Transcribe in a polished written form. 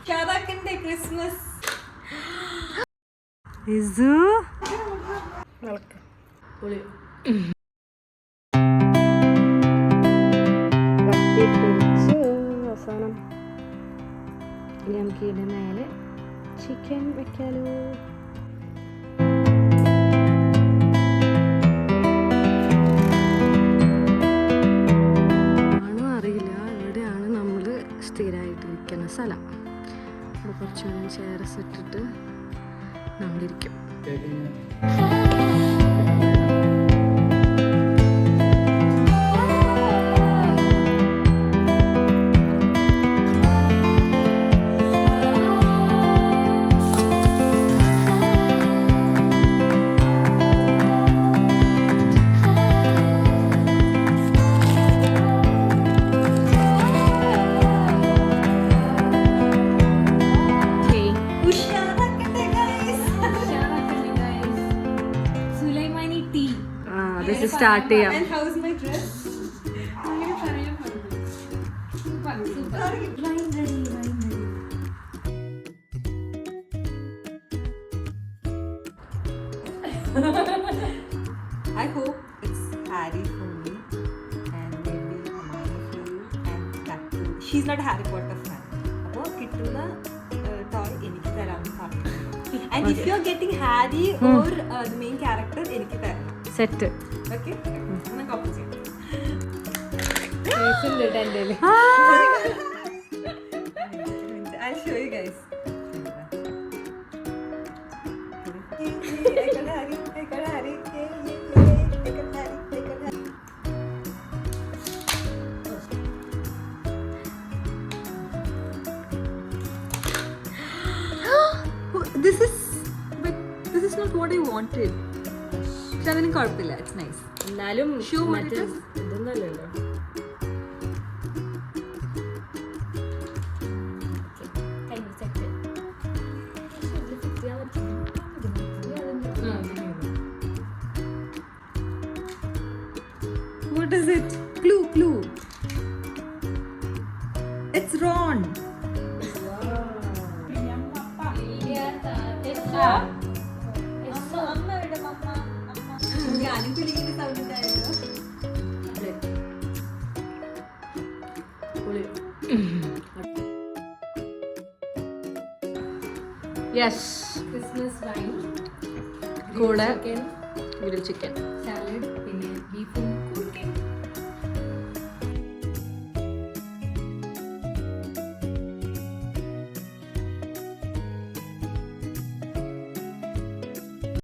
Christmas അവസാനം ഇനി നമുക്ക് ഇതിന്റെ മേലെ ചിക്കൻ വെക്കാലോ. ആണോ അറിയില്ല, ഇവിടെയാണ് നമ്മൾ സ്ഥിരമായിട്ട് ഇരിക്കുന്ന സ്ഥലം. ഇവിടെ കുറച്ച് നേരം ചെയർസ് ഇട്ടിട്ട് നമ്മളിരിക്കും. സ്റ്റാർട്ട് ചെയ്യാം. I hope it's Harry for me and maybe Hermione for you and that too. She's not a Harry Potter fan. അപ്പോൾ കിട്ടുന്ന ടോയ് എനിക്ക് തരാമെന്ന് പറഞ്ഞു. And if you're getting Harry or the main character എനിക്ക് തരണം. Set. Okay? എന്നാ copy ചെയ്യാം. I'll show you guys. I got Harry. I got Harry. I got Harry. I got Harry. This is not what I wanted. പക്ഷെ അതിന് കുഴപ്പമില്ല. It's nice. എന്നാലും shoe മറ്റേ ഇതൊന്നല്ലല്ലോ. What is it? Clue. It's Ron. Yes, Christmas wine കൂടെ grill chicken, salad,